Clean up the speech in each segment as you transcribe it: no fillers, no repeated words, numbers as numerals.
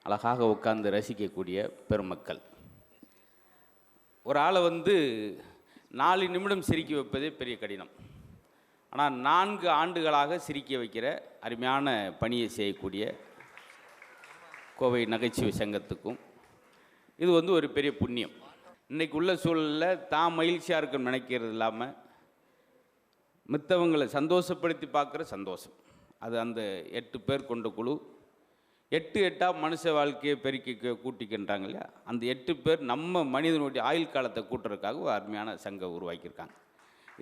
அழகாக உட்கார்ந்து ரசிக்கக்கூடிய பெருமக்கள். ஒரு ஆளை 4 நிமிடம் சிரிக்க வைப்பதே பெரிய கடினம். ஆனால் 4 ஆண்டுகளாக சிரிக்க வைக்கிற அருமையான பணியை செய்யக்கூடிய கோவை நகைச்சுவை சங்கத்துக்கும் இது ஒரு பெரிய புண்ணியம். இன்றைக்கு உள்ள சூழலில் தான் மகிழ்ச்சியாக இருக்குன்னு நினைக்கிறது இல்லாமல் மித்தவங்களை சந்தோஷப்படுத்தி பார்க்குற சந்தோஷம். அது அந்த 8 பேர் கொண்ட குழு 8 மனுஷ வாழ்க்கையை பெருக்கி கூட்டிக்கின்றாங்க இல்லையா, அந்த 8 பேர் நம்ம மனிதனுடைய ஆயுள் காலத்தை கூட்டுறதுக்காக ஒரு அருமையான சங்கம் உருவாக்கியிருக்காங்க.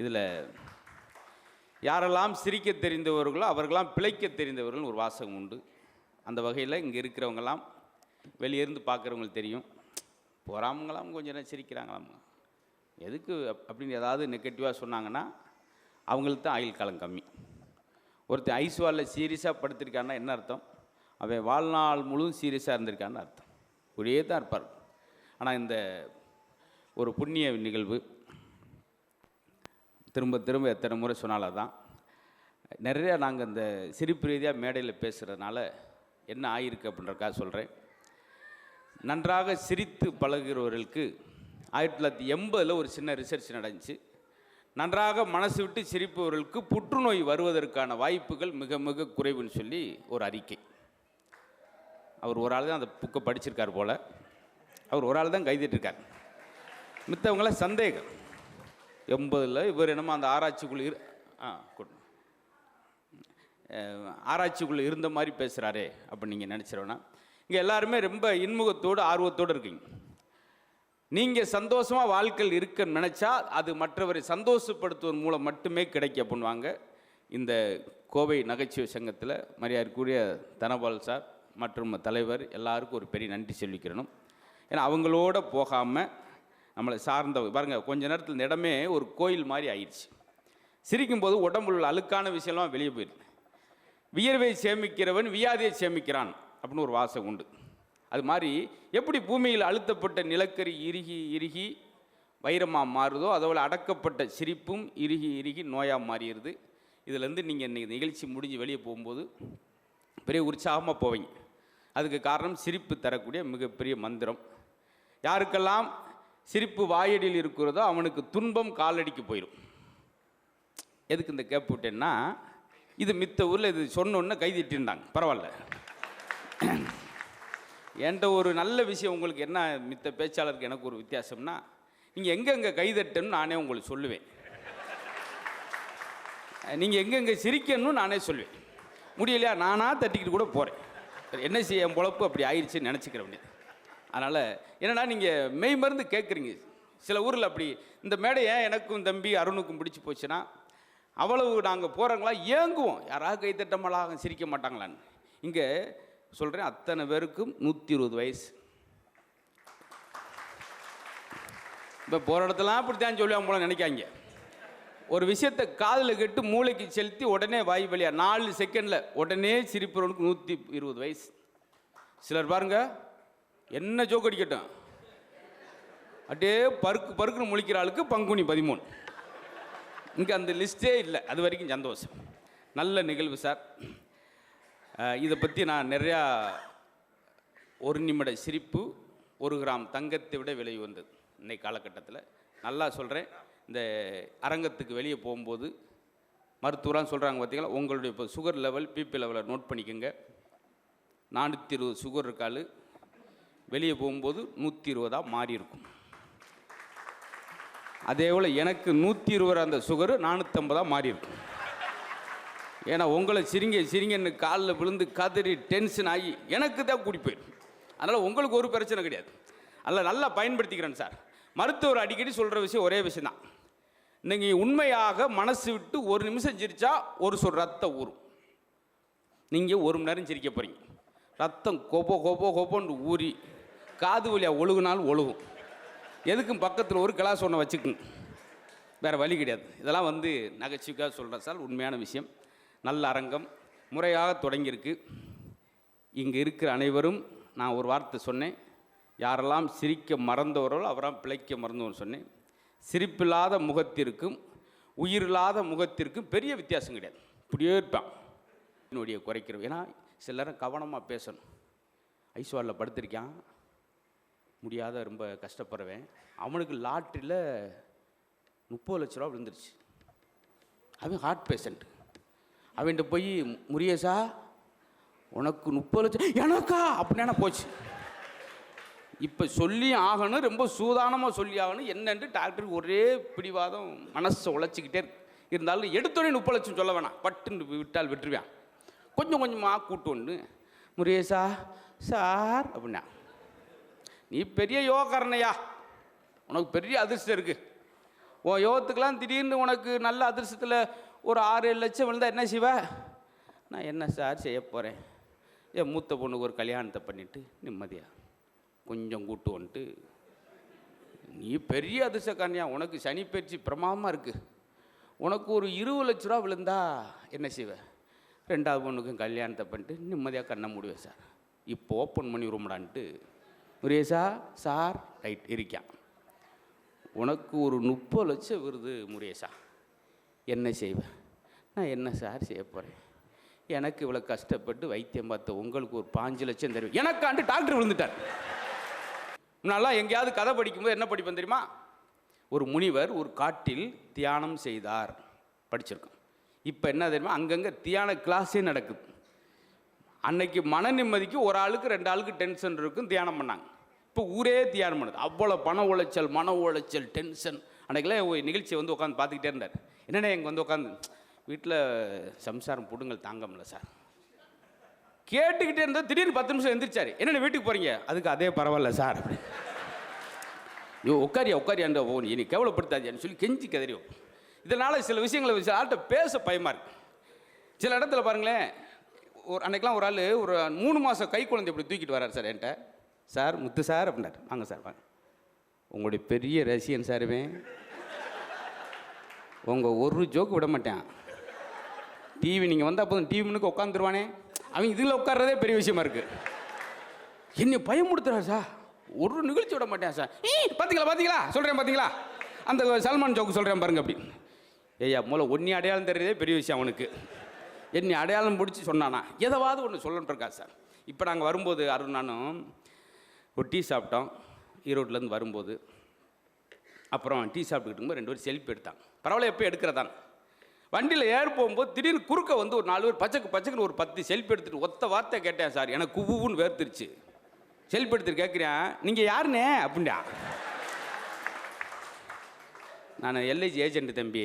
இதில் யாரெல்லாம் சிரிக்க தெரிந்தவர்களோ அவர்களாம் பிழைக்க தெரிந்தவர்கள் ஒரு வாசகம் உண்டு. அந்த வகையில் இங்கே இருக்கிறவங்கெல்லாம் வெளியேருந்து பார்க்குறவங்களுக்கு தெரியும், போகிறாமங்களாம் கொஞ்சம் நேரம் சிரிக்கிறாங்களாம், எதுக்கு அப்படின்னு ஏதாவது நெகட்டிவாக சொன்னாங்கன்னா அவங்களுக்கு தான் ஆயுள் காலம் கம்மி. ஒருத்தர் ஐஸ்வாலில் சீரியஸாக படுத்திருக்காருன்னா என்ன அர்த்தம்? அவன் வாழ்நாள் முழுவதும் சீரியஸாக இருந்திருக்கான்னு அர்த்தம். இப்படியே தான் இருப்பார். ஆனால் இந்த ஒரு புண்ணிய நிகழ்வு திரும்ப திரும்ப எத்தனை முறை சொன்னால தான் நிறையா நாங்கள் இந்த சிரிப்பு ரீதியாக மேடையில் பேசுகிறதுனால என்ன ஆகிருக்கு அப்படின்றக்காக சொல்கிறேன். நன்றாக சிரித்து பழகிறவர்களுக்கு 1980 ஒரு சின்ன ரிசர்ச் நடந்துச்சு. நன்றாக மனசு விட்டு சிரிப்பவர்களுக்கு புற்றுநோய் வருவதற்கான வாய்ப்புகள் மிக மிக குறைவுன்னு சொல்லி ஒரு அறிக்கை. அவர் ஒரு ஆள் தான் அந்த புக்கை படிச்சிருக்கார் போல். அவர் ஒரு ஆள் தான் கைதிட்டிருக்கார். மித்தவங்களாம் சந்தேகம். 80 இவர் என்னமோ அந்த ஆராய்ச்சிக்குள்ளே இருந்த மாதிரி பேசுகிறாரே அப்படின்னு நீங்கள் நினச்சிரோன்னா, இங்கே எல்லாருமே ரொம்ப இன்முகத்தோடு ஆர்வத்தோடு இருக்கீங்க. நீங்கள் சந்தோஷமாக வாழ்க்கையில் இருக்குன்னு நினச்சா அது மற்றவரை சந்தோஷப்படுத்துவதன் மூலம் மட்டுமே கிடைக்க பண்ணுவாங்க. இந்த கோவை நகைச்சுவை சங்கத்தில் மரியாதைக்குரிய தனபால் சார் மற்றும் தலைவர் எல்லாருக்கும் ஒரு பெரிய நன்றி சொல்லிக்கிறணும். ஏன்னா அவங்களோட போகாமல் நம்மளை சார்ந்தவங்க பாருங்கள், கொஞ்ச நேரத்தில் இந்த இடமே ஒரு கோயில் மாதிரி ஆயிடுச்சு. சிரிக்கும்போது உடம்புல உள்ள அழுக்கான விஷயம்லாம் வெளியே போயிருக்கு. வியர்வை சேமிக்கிறவன் வியாதியை சேமிக்கிறான் அப்படின்னு ஒரு வாசகம் உண்டு. அது மாதிரி எப்படி பூமியில் அழுத்தப்பட்ட நிலக்கரி இறுகி இறுகி வைரமாக மாறுதோ அதோட அடக்கப்பட்ட சிரிப்பும் இறுகி இறுகி நோயாக மாறிடுது. இதிலேருந்து நீங்கள் இன்றைக்கி நிகழ்ச்சி முடிஞ்சு வெளியே போகும்போது பெரிய உற்சாகமாக போவீங்க. அதுக்கு காரணம் சிரிப்பு தரக்கூடிய மிகப்பெரிய மந்திரம். யாருக்கெல்லாம் சிரிப்பு வாயடியில் இருக்கிறதோ அவனுக்கு துன்பம் காலடிக்கு போயிடும். எதுக்கு இந்த கேப் விட்டேன்னா, இது மித்த ஊரில் இது சொன்னோன்னு கைதிட்டிருந்தாங்க. பரவாயில்ல, என்கிட்ட ஒரு நல்ல விஷயம் உங்களுக்கு என்ன, மித்த பேச்சாளருக்கு எனக்கு ஒரு வித்தியாசம்னா, நீங்கள் எங்கெங்கே கைதட்டணும்னு நானே உங்களுக்கு சொல்லுவேன், நீங்கள் எங்கெங்கே சிரிக்கணும்னு நானே சொல்லுவேன். முடியலையா நானாக தட்டிக்கிட்டு கூட போகிறேன். என்ன செய்ய, என் பொழப்பு அப்படி ஆயிடுச்சுன்னு நினச்சிக்கிற வேண்டியது. அதனால் என்னென்னா நீங்கள் மெய் மருந்து கேட்குறீங்க. சில ஊரில் அப்படி இந்த மேடையை எனக்கும் தம்பி அருணுக்கும் பிடிச்சி போச்சுன்னா அவ்வளவு நாங்கள் போகிறவங்களா ஏங்குவோம், யாராவது கைத்தட்டமெல்லாம் சிரிக்க மாட்டாங்களான்னு. இங்கே சொல்கிறேன், அத்தனை பேருக்கும் 120 வயசு. இப்போ போகிற இடத்துலாம் அப்படித்தான் சொல்லுவாங்க போல நினைக்காங்க. ஒரு விஷயத்தை காதில் கெட்டு மூளைக்கு செலுத்தி உடனே வாய் வழியா 4 செகண்டில் உடனே சிரிப்புறவனுக்கு 120 வயசு. சிலர் பாருங்க என்ன ஜோக் அடிக்கட்டும், அப்படியே பருக்குன்னு முழிக்கிற ஆளுக்கு பங்குனி 13. இங்கே அந்த லிஸ்ட்டே இல்லை. அது வரைக்கும் சந்தோஷம். நல்ல நிகழ்வு சார். இதை பற்றி நான் நிறையா 1 நிமிட சிரிப்பு 1 கிராம் தங்கத்தை விட விலை வந்தது இன்னைக்கு காலகட்டத்தில். நல்லா சொல்கிறேன், இந்த அரங்கத்துக்கு வெளியே போகும்போது மருத்துவராக சொல்கிறாங்க பார்த்தீங்களா, உங்களுடைய இப்போ சுகர் லெவல் பிபி லெவலை நோட் பண்ணிக்கோங்க. 420 சுகர் இருக்காள், வெளியே போகும்போது 120 மாறி இருக்கும். அதே போல் எனக்கு 120 அந்த சுகரு 450 மாறி இருக்கும். ஏன்னா உங்களை சிரிங்கன்னு காலில் விழுந்து கதறி டென்ஷன் ஆகி எனக்கு தான் கூடி போயிடும். அதனால் உங்களுக்கு ஒரு பிரச்சனை கிடையாது. அதில் நல்லா பயன்படுத்திக்கிறேன் சார். மருத்துவர் அடிக்கடி சொல்கிற விஷயம் ஒரே விஷயந்தான், நீங்கள் உண்மையாக மனசு விட்டு 1 நிமிஷம் சிரித்தா 1 சொல் ரத்தம் ஊறும். நீங்கள் 1 மணி நேரம் சிரிக்க போகிறீங்க, ரத்தம் கொப்போன்னு ஊறி காது வழியாக ஒழுகுனாலும் ஒழுகும். எதுக்கும் பக்கத்தில் ஒரு கிளாஸ் ஒன்று வச்சுக்குங்க, வேறு வழி கிடையாது. இதெல்லாம் நகைச்சுவைக்காக சொல்கிறேன் சார், உண்மையான விஷயம். நல்ல அரங்கம் முறையாக தொடங்கியிருக்கு. இங்கே இருக்கிற அனைவரும் நான் ஒரு வார்த்தை சொன்னேன், யாரெல்லாம் சிரிக்க மறந்தவர்களோ அவரெல்லாம் பிழைக்க மறந்தவர்கள் சொன்னேன். சிரிப்பில்லாத முகத்திற்கும் உயிரில்லாத முகத்திற்கும் பெரிய வித்தியாசம் கிடையாது. இப்படியே இருப்பான் நொடியை குறைக்கிறோம். ஏன்னா சிலரும் கவனமாக பேசணும். ஐஸ்வாலில் படுத்திருக்கான், முடியாத ரொம்ப கஷ்டப்படுறவன். அவனுக்கு லாட்ரியில் 30 லட்ச ரூபா விழுந்துருச்சு. அவன் ஹார்ட் பேஷண்ட். அவன்கிட்ட போய், முருகேசா உனக்கு 30 லட்சம், எனக்கா அப்படின்னா போச்சு. இப்போ சொல்லி ஆகணும், ரொம்ப சூதானமாக சொல்லி ஆகணும். என்னென்று டாக்டருக்கு ஒரே பிடிவாதம், மனசை உழைச்சிக்கிட்டே இருந்தாலும் எடுத்தோடனே 30 லட்சம் சொல்ல வேணாம், பட்டுன்னு விட்டால் விட்டுருவேன். கொஞ்சம் கொஞ்சமாக கூட்டு ஒன்று, முருகேசா சார் அப்படின்னா, நீ பெரிய யோகக்காரனையா, உனக்கு பெரிய அதிர்ஷ்டம் இருக்குது. உன் யோகத்துக்கெல்லாம் திடீர்னு உனக்கு நல்ல அதிர்ஷ்டத்தில் ஒரு 6-7 லட்சம் விழுந்தால் என்ன செய்வ? நான் என்ன சார் செய்ய போகிறேன், என் மூத்த பொண்ணுக்கு ஒரு கல்யாணத்தை பண்ணிவிட்டு நிம்மதியாக கொஞ்சம் கூட்டு வந்துட்டு, நீ பெரிய அதிர்ஷ்டக்காரனியா, உனக்கு சனி பயிற்சி பிரமாதமாக இருக்குது, உனக்கு ஒரு 20 லட்ச ரூபா விழுந்தா என்ன செய்வேன்? 2வது பொண்ணுக்கும் கல்யாணத்தை பண்ணிட்டு நிம்மதியாக கண்ணை மூடுவேன் சார். இப்போ ஓப்பன் பண்ணி விடுமுடான்ட்டு, முருகேசா சார் ரைட் இருக்கான், உனக்கு ஒரு 30 லட்சம் வருது முருகேசா, என்ன செய்வேன்? நான் என்ன சார் செய்ய போகிறேன், எனக்கு இவ்வளோ கஷ்டப்பட்டு வைத்தியம் பார்த்த உங்களுக்கு ஒரு 5 லட்சம் தருவேன். எனக்காண்டு டாக்டர் விழுந்துட்டார். முன்னாலாம் எங்கேயாவது கதை படிக்கும்போது என்ன படிப்பேன் தெரியுமா? ஒரு முனிவர் ஒரு காட்டில் தியானம் செய்தார் படிச்சிருக்கோம். இப்போ என்ன தெரியுமா, அங்கங்கே தியான கிளாஸே நடக்குது. அன்னைக்கு மன நிம்மதிக்கு ஒரு ஆளுக்கு 2 ஆளுக்கு டென்ஷன் இருக்கும், தியானம் பண்ணாங்க. இப்போ ஊரே தியானம் பண்ணுது. அவ்வளோ பண உளைச்சல், மன உளைச்சல், டென்ஷன். அன்றைக்கெல்லாம் ஒரு நிகழ்ச்சியை வந்து உட்காந்து பார்த்துக்கிட்டே இருந்தார். என்னென்ன எங்கே வந்து உட்காந்து, வீட்டில் சம்சாரம் புடுங்கல் தாங்க முடியல சார், கேட்டுக்கிட்டே இருந்தால் திடீர்னு 10 நிமிஷம் எந்திரிச்சார். என்னென்ன வீட்டுக்கு போகிறீங்க? அதுக்கு அதே பரவாயில்ல சார். ஐயோ உட்காரியாண்ட ஓ நீ கேவலப்படுத்தாதியான்னு சொல்லி கெஞ்சி கதறியோம். இதனால் சில விஷயங்களை ஆள்கிட்ட பேச பயமாக இருக்கு. சில இடத்துல பாருங்களேன், ஒரு அன்றைக்கெலாம் ஒரு ஆள் ஒரு 3 மாதம் கை குழந்தை இப்படி தூக்கிட்டு வர்றார் சார் என்கிட்ட. சார் முத்து சார் அப்படின்னாரு. வாங்க சார் வாங்க, உங்களுடைய பெரிய ரசிகன் சாருவே, உங்கள் ஒரு ஜோக்கு விட மாட்டேன். டிவி நீங்கள் வந்தால் போதும், டிவி முன்னுக்கு உட்காந்துருவானே, அவன் இதில் உட்கார்றதே பெரிய விஷயமா இருக்குது. என்னை பயமுடுத்துறாரு சார், ஒரு நிகழ்ச்சி விட மாட்டேன் சார். பார்த்தீங்களா சொல்கிறேன், பார்த்தீங்களா அந்த சல்மான் ஜோக்கு சொல்கிறேன் பாருங்க அப்படி. ஏய்யா மூல ஒன்னி அடையாளம் தெரியுறதே பெரிய விஷயம் அவனுக்கு. என்னை அடையாளம் பிடிச்சி சொன்னானா எதாவது ஒன்று சொல்லணுன்னு இருக்கா சார். இப்போ நாங்கள் வரும்போது அருண் நானும் ஒரு டீ சாப்பிட்டோம் ஈரோட்டிலேருந்து வரும்போது. அப்புறம் டீ சாப்பிட்டுக்கிட்டு இருக்கும்போது 2 பேரும் செல்ஃபி எடுத்தாங்க. பரவாயில்ல எப்போ எடுக்கிறதாங்க. வண்டியில் ஏறி போகும்போது திடீர்னு குறுக்க வந்து ஒரு 4 பேர் பச்சைக்குன்னு ஒரு 10 செல்ஃபி எடுத்துகிட்டு ஒத்த வார்த்தை கேட்டேன் சார். எனக்கு குவுன்னு வேர்த்துருச்சு. செல்ஃபி எடுத்துட்டு கேட்குறேன், நீங்கள் யாருண்ணே அப்படின்டா. நான் எல்ஐசி ஏஜென்ட் தம்பி,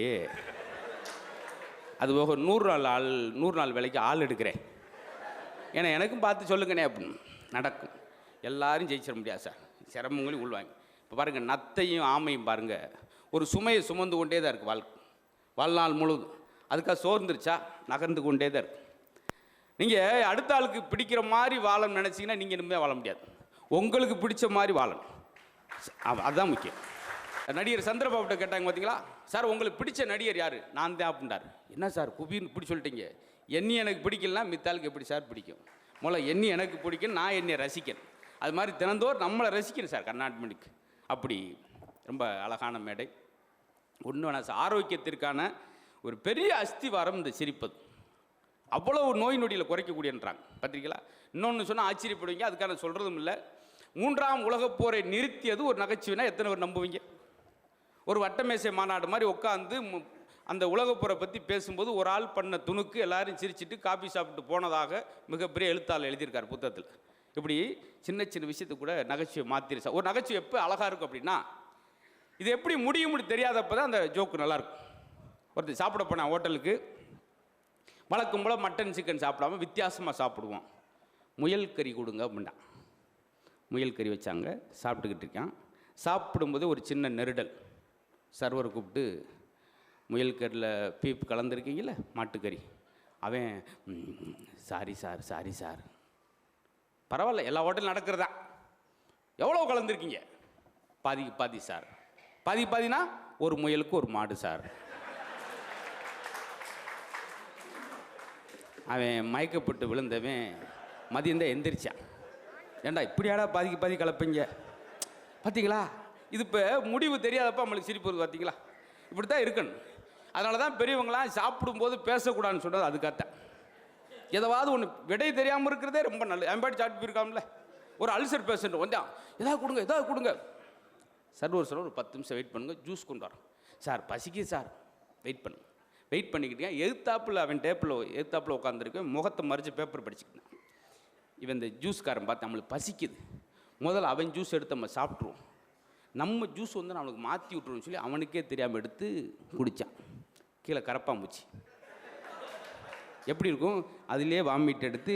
அது போக 100 நாள் வேலைக்கு ஆள் எடுக்கிறேன், ஏன்னா எனக்கும் பார்த்து சொல்லுங்கண்ணே அப்படின்னு. நடக்கும், எல்லாரும் ஜெயிச்சிட முடியாது சார், சிரமங்களையும் உள்வாங்க. இப்போ பாருங்கள், நத்தையும் ஆமையும் பாருங்கள், ஒரு சுமையை சுமந்து கொண்டே தான் இருக்குது வாழ்நாள் முழுவதும். அதுக்காக சோர்ந்துருச்சா நகர்ந்து கொண்டே தான் இருக்குது. நீங்கள் அடுத்த ஆளுக்கு பிடிக்கிற மாதிரி வாழணும்னு நினச்சிங்கன்னா நீங்கள் இனிமேல் வாழ முடியாது. உங்களுக்கு பிடிச்ச மாதிரி வாழணும், அதுதான் முக்கியம். நடிகர் சந்திரபாபுட்ட கேட்டாங்க பார்த்தீங்களா, சார் உங்களுக்கு பிடிச்ச நடிகர் யார்? நான் தான் அப்படின்றார். என்ன சார் குபின்னு இப்படி சொல்லிட்டீங்க, என்னை எனக்கு பிடிக்கலனா மித்தாளுக்கு எப்படி சார் பிடிக்கும்? முதல்ல என்னை எனக்கு பிடிக்கும், நான் என்னை ரசிக்கணும். அது மாதிரி தினந்தோறும் நம்மளை ரசிக்கணும் சார் கர்நாடகனுக்கு. அப்படி ரொம்ப அழகான மேடை. ஒன்று வேணா சார், ஆரோக்கியத்திற்கான ஒரு பெரிய அஸ்திவாரம் இந்த சிரிப்பது. அவ்வளோ நோய் நொடியில் குறைக்கக்கூடியன்றாங்க பார்த்திருக்கீங்களா. இன்னொன்று சொன்னால் ஆச்சரியப்படுவீங்க, அதுக்கான சொல்கிறதும் இல்லை. 3ஆம் உலகப் போரை நிறுத்தியது ஒரு நகைச்சுவைனா எத்தனை பேர் நம்புவீங்க? ஒரு வட்டமேசை மாநாடு மாதிரி உட்காந்து அந்த உலகப்போரை பற்றி பேசும்போது ஒரு ஆள் பண்ண துணுக்கு எல்லாரும் சிரிச்சிட்டு காபி சாப்பிட்டு போனதாக மிகப்பெரிய எழுத்தாளர் எழுதியிருக்கார் புத்தகத்தில். இப்படி சின்ன சின்ன விஷயத்தை கூட நகைச்சுவை மாற்றிருச்சா. ஒரு நகைச்சுவை எப்போ அழகாக இருக்கும் அப்படின்னா, இது எப்படி முடியும்னு தெரியாதப்போ தான் அந்த ஜோக்கு நல்லாயிருக்கும். ஒருத்தர் சாப்பிட போனேன் ஹோட்டலுக்கு, வழக்கம் போல் மட்டன் சிக்கன் சாப்பிடாம வித்தியாசமாக சாப்பிடுவோம். முயல் கறி கொடுங்க அப்படின்னா முயல் கறி வச்சாங்க, சாப்பிட்டுக்கிட்டு இருக்கான். சாப்பிடும்போது ஒரு சின்ன நெருடல். சர்வரை கூப்பிட்டு, முயல் கறியில் பீப் கலந்துருக்கீங்கள மாட்டுக்கறி. அவன் சாரி சார். பரவாயில்ல, எல்லா ஹோட்டலும் நடக்கிறதா. எவ்வளோ கலந்துருக்கீங்க? பாதிக்கு பாதி சார். பாதினா ஒரு முயலுக்கு ஒரு மாடு சார். அவன் மயக்கப்பட்டு விழுந்தவன் மதியந்தான் எந்திரிச்சான். ஏண்டா இப்படியாடா பாதிக்கு பாதி கலப்பீங்க? பார்த்தீங்களா, இது இப்போ முடிவு தெரியாதப்ப நம்மளுக்கு சிரிப்பு வருது. பார்த்தீங்களா, இப்படி தான் இருக்கணும். அதனால தான் பெரியவங்களாம் சாப்பிடும்போது பேசக்கூடாதுன்னு சொன்னது அதுக்காகத்தான். எதாவது ஒன்று விடை தெரியாமல் இருக்கிறதே ரொம்ப நல்லது. என் பாட்டி சாப்பிட்டு போயிருக்காமல, ஒரு அல்சர் பேஷண்ட் வந்தான், எதாவது கொடுங்க எதாவது கொடுங்க. சர்வர் ஒரு 10 நிமிஷம் வெயிட் பண்ணுங்க, ஜூஸ் கொண்டு வரோம். சார் பசிக்குது சார், வெயிட் பண்ணுங்க. வெயிட் பண்ணிக்கிட்டேன். எதிர்த்தாப்பில் அவன் எதிர்த்தாப்பில் உட்காந்துருக்கேன், முகத்தை மறைச்சு பேப்பர் படிச்சுக்கிட்டான். இவன் இந்த ஜூஸ்காரன் பார்த்து நம்மளுக்கு பசிக்குது, முதல்ல அவன் ஜூஸ் எடுத்து நம்ம சாப்பிட்ருவோம், நம்ம ஜூஸ் வந்து நம்மளுக்கு மாற்றி விட்ருவோம்னு சொல்லி அவனுக்கே தெரியாமல் எடுத்து குடித்தான். கீழே கரப்பாம்பூச்சி எப்படி இருக்கும், அதிலே வாமிட் எடுத்து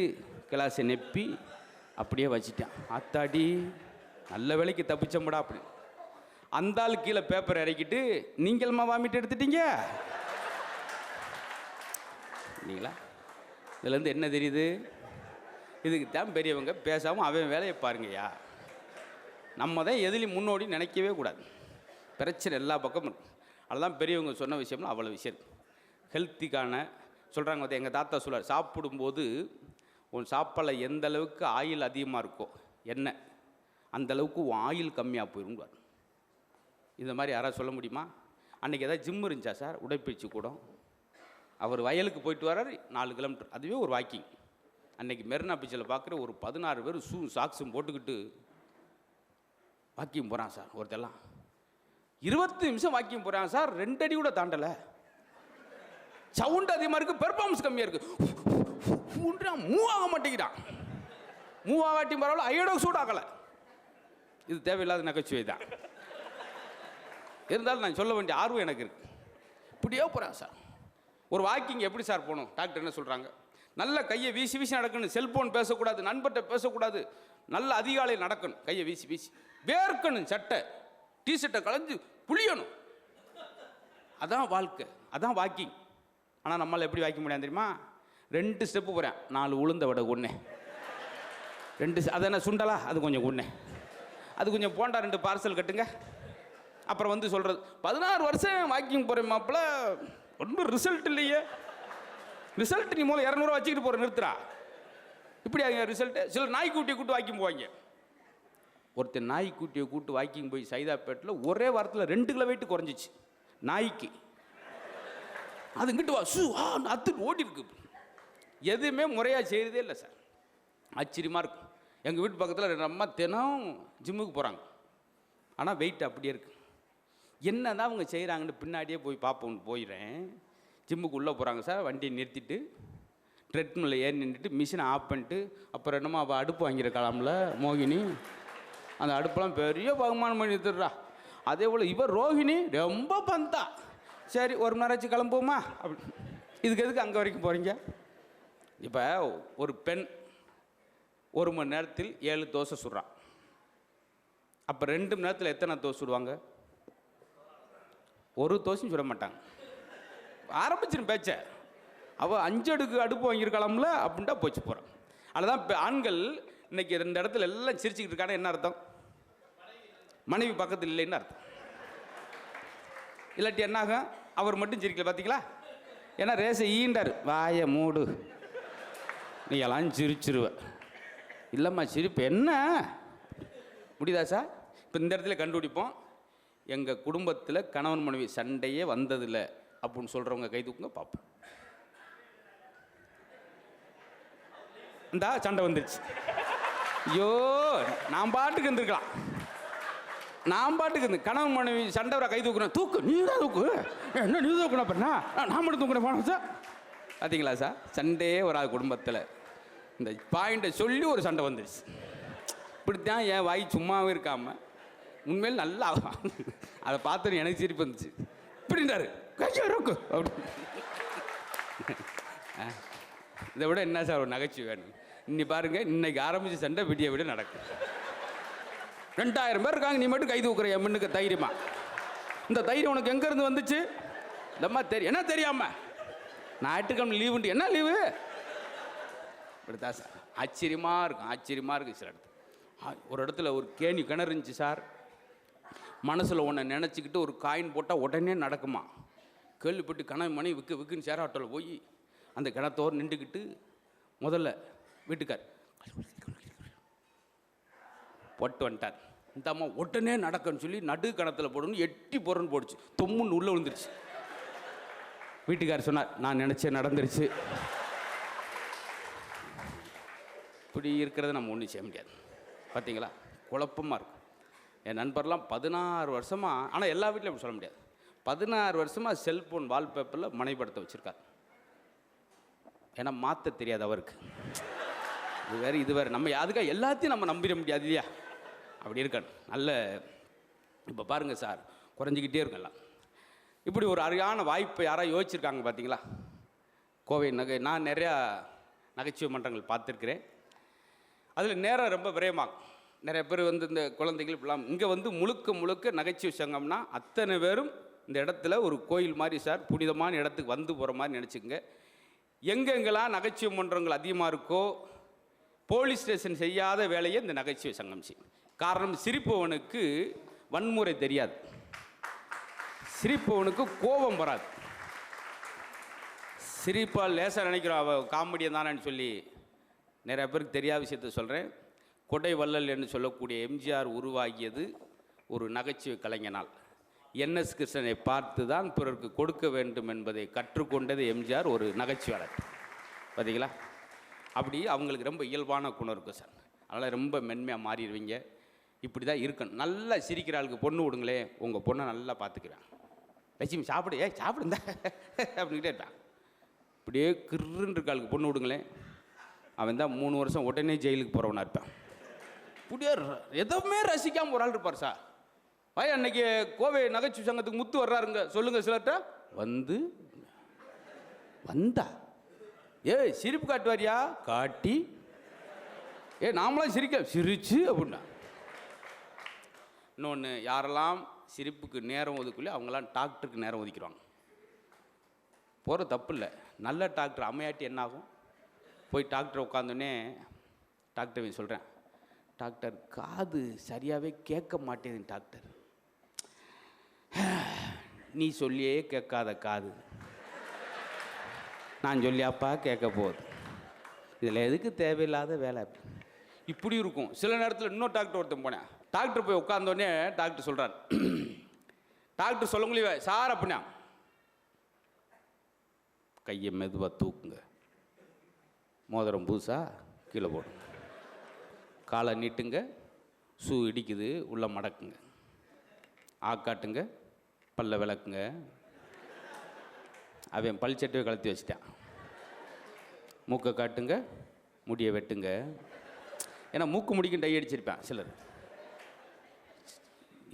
கிளாஸை நெப்பி அப்படியே வச்சிட்டான். அத்தாடி நல்ல வேலைக்கு தப்பிச்சம்படா அப்படி. அந்த ஆள் கீழே பேப்பர் இறக்கிட்டு, நீங்களுமா வாமிட் எடுத்துட்டீங்க இல்லைங்களா? இதுலேருந்து என்ன தெரியுது, இதுக்கு தான் பெரியவங்க பேசாமல் அவன் வேலையை பாருங்கய்யா. நம்ம தான் எதிலையும் முன்னோடி நினைக்கவே கூடாது. பிரச்சனை எல்லா பக்கமும் இருக்கு. அதுதான் பெரியவங்க சொன்ன விஷயம்னா அவ்வளோ விஷயம் இருக்குது. ஹெல்த்திக்கான சொல்கிறாங்க வந்து, எங்கள் தாத்தா சொல்லுவார், சாப்பிடும்போது உன் சாப்பாடில் எந்த அளவுக்கு ஆயில் அதிகமாக இருக்கோ எண்ணெய், அந்த அளவுக்கு உன் ஆயில் கம்மியாக போயிடுவார். இந்த மாதிரி யாராவது சொல்ல முடியுமா? அன்றைக்கி ஏதாவது ஜிம் இருந்துச்சா சார், உடற்பயிற்சி கூடம். அவர் வயலுக்கு போயிட்டு வர்றார் 4 கிலோமீட்டர், அதுவே ஒரு வாக்கிங். அன்றைக்கி மெரினா பீச்சில் பார்க்குற ஒரு 16 பேர் சாக்ஸும் போட்டுக்கிட்டு வாக்கிங் போகிறான் சார். ஒருத்தெல்லாம் 20 நிமிஷம் வாக்கிங் போகிறான் சார், 2 அடி கூட தாண்டலை. சவுண்ட் அதிகமாக இருக்குது, பெர்ஃபார்மன்ஸ் கம்மியாக இருக்குது. மூவ் ஆக மாட்டேங்கிறான். மூவ் ஆகாட்டி பரவாயில்ல, ஐயோட சூடாகலை. இது தேவையில்லாத நகைச்சுவை தான். இருந்தாலும் நான் சொல்ல வேண்டிய ஆர்வம் எனக்கு இருக்குது. இப்படியே போகிறேன் சார். ஒரு வாக்கிங் எப்படி சார் போகணும்? டாக்டர் என்ன சொல்கிறாங்க, நல்ல கையை வீசி வீசி நடக்கணும், செல்ஃபோன் பேசக்கூடாது, நண்பர்கிட்ட பேசக்கூடாது, நல்ல அதிகாலையில் நடக்கணும், கையை வீசி வீசி வேர்க்கணும், சட்டை டிஷர்ட்டை களைஞ்சு புளியணும். அதான் வாழ்க்கை, அதான் வாக்கிங். ஆனால் நம்மளால் எப்படி வாக்கிங் முடியாது தெரியுமா? 2 ஸ்டெப்பு போகிறேன், 4 உளுந்த வடை ஒன்று, 2 அது என்ன சுண்டலா, அது கொஞ்சம் ஒன்று, அது கொஞ்சம் போண்டா 2 பார்சல் கட்டுங்க. அப்புறம் வந்து சொல்கிறது, 16 வருஷம் வாக்கிங் போகிறேன் மாப்பிள்ள, ஒன்றும் ரிசல்ட் இல்லையே. ரிசல்ட் நீ மூலம் 200 வச்சுக்கிட்டு போகிற, நிறுத்துறா. இப்படி ரிசல்ட்டு. சிலர் நாய்க்குட்டியை கூட்டு வாக்கிங் போவாங்க. ஒருத்தர் நாய்க்குட்டியை கூட்டு வாக்கிங் போய் சைதாப்பேட்டில் ஒரே வாரத்தில் 2 கிலோ வெயிட் குறைஞ்சிச்சு நாய்க்கு. அது இங்கிட்டு வா அத்து ஓடி இருக்கு. எதுவுமே முறையாக செய்கிறதே இல்லை சார். ஆச்சரியமாக இருக்கும். எங்கள் வீட்டு பக்கத்தில் அம்மா தினம் ஜிம்முக்கு போகிறாங்க, ஆனால் வெயிட் அப்படியே இருக்குது. என்ன தான் அவங்க செய்கிறாங்கன்னு பின்னாடியே போய் பார்ப்போம்னு போயிடுறேன். ஜிம்முக்கு உள்ளே போகிறாங்க சார், வண்டியை நிறுத்திட்டு ட்ரெட்மில்ல ஏறி நின்றுட்டு மிஷினை ஆஃப் பண்ணிட்டு, அப்புறம் என்னமோ அவள் அடுப்பு வாங்கியிருக்கலாம்ல மோகினி, அந்த அடுப்பெல்லாம் பெரிய பகுமானம் பண்ணி எடுத்துடுறா. அதே போல் இவர் ரோஹிணி ரொம்ப பந்தா. சரி, 1 மணி நேரம் ஆச்சு கிளம்புவோமா அப்படி. இதுக்கு எதுக்கு அங்கே வரைக்கும் போகிறீங்க? இப்போ ஒரு பெண் 1 மணி நேரத்தில் 7 தோசை சுடுறான். அப்போ 2 மணி நேரத்தில் எத்தனை தோசை சுடுவாங்க? 1 தோசையும் சுட மாட்டாங்க. ஆரம்பிச்சிடும் பேச்ச. அவள் 5 அடுக்கு அடுப்பு வாங்கியிருக்கலாம்ல அப்படின்ட்டா போச்சு போகிறான். அதுதான் இப்போ ஆண்கள் இன்னைக்கு 2 இடத்துல எல்லாம் சிரிச்சுக்கிட்டு இருக்கானே. என்ன அர்த்தம்? மனைவி பக்கத்தில் இல்லைன்னு அர்த்தம். இல்லாட்டி என்னாகும், அவர் மட்டும் சிரிக்கல பார்த்தீங்களா? ஏன்னா ரேசை ஈண்டார், வாயை மூடு, நீ எல்லாம் சிரிச்சிருவ. இல்லைம்மா சிரிப்பு என்ன முடியுதா சார்? இப்போ இந்த இடத்துல கண்டுபிடிப்போம், எங்கள் குடும்பத்தில் கணவன் மனைவி சண்டையே வந்ததில்லை அப்படின்னு சொல்கிறவங்க கை தூக்குங்க பார்ப்போம். இந்தா சண்டை வந்துருச்சு. ஐயோ, நான் பாட்டுக்கு இருந்திருக்கலாம், நான் பாட்டுக்கு இருந்து கணவன் மனைவி சண்டை வர கை தூக்குறேன். தூக்கு, நீ தான் தூக்கு. என்ன நீ தூக்கணும் பண்ணா? நான் மட்டும் தூக்குறேன் போனோம் சார். பார்த்தீங்களா சார், சண்டையே வராது குடும்பத்தில். இந்த பாயிண்ட்டை சொல்லி ஒரு சண்டை வந்துருச்சு. இப்படித்தான் என் வாய் சும்மாவே இருக்காமல் உண்மையில் நல்லா அதை பார்த்து எனக்கு சிரிப்பு வந்துச்சு. இப்படின்றாரு கைக்கு அப்படி. இதை விட என்ன சார் ஒரு நகைச்சுவை வேணும்? இன்னி பாருங்க, இன்னைக்கு ஆரம்பிச்ச சண்டை விடிய விட நடக்கும். 2000 பேர் இருக்காங்க, நீ மட்டும் கை தூக்குற என் முன்னுக்கு தைரியமா. இந்த தைரியம் உனக்கு எங்கேருந்து வந்துச்சு? இந்தம்மா தெரியும் என்ன தெரியாம ஞாயிற்றுக்கிழமை லீவுன்ட்டு. என்ன லீவு? இப்படிதான் சார். ஆச்சரியமாக இருக்கும், ஆச்சரியமாக இருக்குது. சில இடத்துல ஒரு இடத்துல ஒரு கிணறு இருந்துச்சு சார். மனசில் ஒன்றை நினச்சிக்கிட்டு ஒரு காயின் போட்டால் உடனே நடக்குமா. கேள்விப்பட்டு கணவன் மணி விற்குன்னு சேர ஆட்டோவில் போய் அந்த கிணத்தோடு நின்றுக்கிட்டு முதல்ல வீட்டுக்கார் போட்டு வந்துட்டார். இந்த அம்மா உடனே நடக்குன்னு சொல்லி நடு கணத்தில் போடணும்னு எட்டி போடுறன்னு போடுச்சு. தொம்முன்னு உள்ளே விழுந்துருச்சு. வீட்டுக்கார் சொன்னார், நான் நினச்சேன் நடந்துருச்சு. இப்படி இருக்கிறத நம்ம ஒன்றும் செய்ய முடியாது. பார்த்தீங்களா? குழப்பமாக இருக்கும். என் நண்பர்லாம் 16 வருஷமாக, ஆனால் எல்லா வீட்லையும் அப்படி சொல்ல முடியாது, 16 வருஷமாக செல்ஃபோன் வால்பேப்பரில் மனைப்படத்தை வச்சுருக்கார். ஏன்னா மாற்ற தெரியாது அவருக்கு. இது வேறு இது வேறு, நம்ம அதுக்காக எல்லாத்தையும் நம்ம நம்பிட முடியாது இல்லையா? அப்படி இருக்கணும். நல்ல இப்போ பாருங்கள் சார், குறைஞ்சிக்கிட்டே இருக்கலாம். இப்படி ஒரு அருமையான வாய்ப்பை யாராவது யோசிச்சிருக்காங்க பார்த்தீங்களா? கோவை நான் நிறையா நகைச்சுவை மன்றங்கள் பார்த்துருக்கிறேன். அதில் நேரம் ரொம்ப விரயமாகும். நிறைய பேர் இந்த குழந்தைகள் இப்படிலாம் இங்கே முழுக்க முழுக்க நகைச்சுவை சங்கம்னா அத்தனை பேரும் இந்த இடத்துல ஒரு கோயில் மாதிரி சார், புனிதமான இடத்துக்கு போகிற மாதிரி நினச்சிக்கங்க. எங்கெங்கெல்லாம் நகைச்சுவை மன்றங்கள் அதிகமாக இருக்கோ, போலீஸ் ஸ்டேஷன் செய்யாத வேலையை இந்த நகைச்சுவை சங்கம் செய்யும். காரணம், சிரிப்பவனுக்கு வன்முறை தெரியாது, சிரிப்பவனுக்கு கோபம் வராது. சிரிப்பால் லேசாக நினைக்கிறோம் அவ காமெடியன் தானேன்னு சொல்லி நிறைய பேருக்கு தெரியாத விஷயத்த சொல்கிறேன். கொடை வள்ளல் என்று சொல்லக்கூடிய எம்ஜிஆர் உருவாகியது ஒரு நகைச்சுவை கலைஞனால். என்எஸ் கிருஷ்ணனை பார்த்து தான் பிறருக்கு கொடுக்க வேண்டும் என்பதை கற்றுக்கொண்டது எம்ஜிஆர் ஒரு நகைச்சுவையாளர். பார்த்தீங்களா? அப்படி அவங்களுக்கு ரொம்ப இயல்பான குணம் இருக்கும் சார். அதனால் ரொம்ப மென்மையாக மாறிடுவீங்க. இப்படி தான் இருக்கணும். நல்லா சிரிக்கிற ஆளுக்கு பொண்ணு விடுங்களே, உங்கள் பொண்ணை நல்லா பார்த்துக்குவேன். லட்சுமி சாப்பிடு, சாப்பிடுந்தா அப்படின்கிட்டே இருப்பேன். இப்படியே கிருன்னு இருக்க ஆளுக்கு பொண்ணு விடுங்களேன், அவன் தான் 3 வருஷம் உடனே ஜெயிலுக்கு போகிறவனா இருப்பான். இப்படியே எதுவுமே ரசிக்காமல் ஒரு ஆள் இருப்பார் சார். அன்னைக்கு கோவை நகைச்சுவை சங்கத்துக்கு முத்து வர்றாருங்க, சொல்லுங்க சிலர்கிட்ட வந்தா சிரிப்பு காட்டுவாரியா, காட்டி நாமளாம் சிரிச்சு அப்படின்னா. இன்னொன்று, யாரெல்லாம் சிரிப்புக்கு நேரம் ஒதுக்கலையோ அவங்களாம் டாக்டருக்கு நேரம் ஒதுக்கிடுவாங்க. போகிற தப்பு இல்லை, நல்ல டாக்டர் அமையாட்டி என்ன ஆகும்? போய் டாக்டர் உட்காந்தோடனே டாக்டர் சொல்கிறேன், டாக்டர் காது சரியாகவே கேட்க மாட்டேங்குது டாக்டர். நீ சொல்லியே கேட்காத காது நான் சொல்லியாப்பா கேட்க போகுது, இதில் எதுக்கு தேவையில்லாத வேலை? இப்படி இருக்கும். சில நேரத்தில் இன்னொரு டாக்டர் ஒருத்தன் போனேன், டாக்டர் போய் உட்காந்தோடனே டாக்டர் சொல்கிறார், டாக்டர் சொல்ல முடியல சார் அப்படின்னா, கையை மெதுவாக தூக்குங்க, மோதிரம் பூசா கீழே போடுங்க, காலை நீட்டுங்க, ஷூ இடிக்குது உள்ள மடக்குங்க, ஆக்காட்டுங்க, பல்ல விளக்குங்க. அவன் பல் சட்டையை கலத்தி வச்சிட்டான். மூக்கை காட்டுங்க, முடியை வெட்டுங்க. ஏன்னா மூக்கு முடிக்கும் டை அடிச்சிருப்பேன் சிலர்.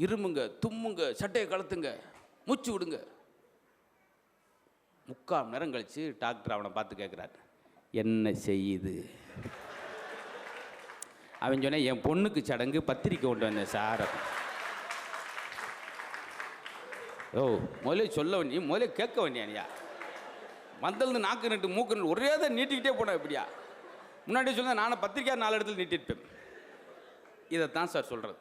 இருமுங்க, தும்முங்க, சட்டையை கலத்துங்க, மூச்சு விடுங்க. 3/4 மணி நேரம் கழிச்சு டாக்டர் அவனை பார்த்து கேட்குறாரு, என்ன செய்யுது? அவன் சொன்ன, என் பொண்ணுக்கு சடங்கு, பத்திரிக்கை கொண்டு வந்தேன் சார். முதல்ல சொல்ல வேண்டிய, முதல்ல கேட்க வேண்டியா? வந்தது நாக்கு நட்டு மூக்கு நட்டு ஒரே தான் நீட்டிக்கிட்டே போனேன். எப்படியா முன்னாடி சொன்னால் நானும் பத்திரிக்கை 4 இடத்துல நீட்டிருப்பேன். இதைத்தான் சார் சொல்கிறது.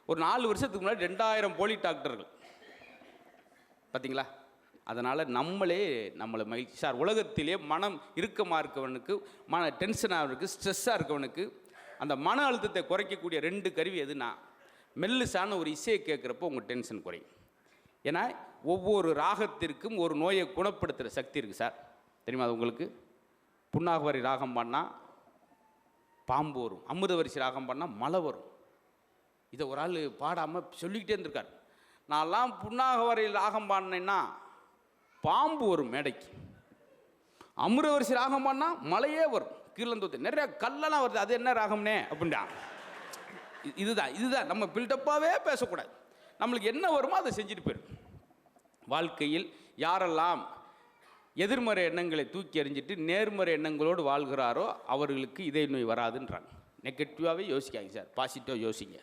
ஒரு 4 வருஷத்துக்கு முன்னாடி 2000 போலி டாக்டர்கள். பார்த்தீங்களா? அதனால் நம்மளை மகிழ்ச்சி சார். உலகத்திலே மனம் இறுக்கமாக இருக்கவனுக்கு, டென்ஷனாக இருக்கு, ஸ்ட்ரெஸ்ஸாக இருக்கவனுக்கு அந்த மன அழுத்தத்தை குறைக்கக்கூடிய 2 கருவி எதுனா, மெல்லுசான ஒரு இசையை கேட்குறப்போ உங்கள் டென்ஷன் குறையும். ஏன்னா ஒவ்வொரு ராகத்திற்கும் ஒரு நோயை குணப்படுத்துகிற சக்தி இருக்குது சார். தெரியுமா அது உங்களுக்கு? புன்னாகவரி ராகம் பண்ணால் பாம்பு வரும், அமிர்தவரிசி ராகம் பண்ணால் மழை வரும். இதை ஒரு ஆள் பாடாமல் சொல்லிக்கிட்டே இருந்திருக்கார். நான்லாம் புன்னாகவரி ராகம் பாடினேன்னா பாம்பு வரும் மேடைக்கு, அமிர்தவரிசி ராகம் பண்ணால் மழையே வரும், கீழந்தோத்து நிறைய கல்லெல்லாம் வருது, அது என்ன ராகம்னே அப்படின்டா. இதுதான் நம்ம பில்டப்பாகவே பேசக்கூடாது. நம்மளுக்கு என்ன வருமோ அதை செஞ்சுட்டு போயிடும். வாழ்க்கையில் யாரெல்லாம் எதிர்மறை எண்ணங்களை தூக்கி எறிஞ்சிட்டு நேர்மறை எண்ணங்களோடு வாழ்கிறாரோ அவர்களுக்கு இதய நோய் வராதுன்றாங்க. நெகட்டிவாகவே யோசிக்காங்க சார், பாசிட்டிவாக யோசிங்க.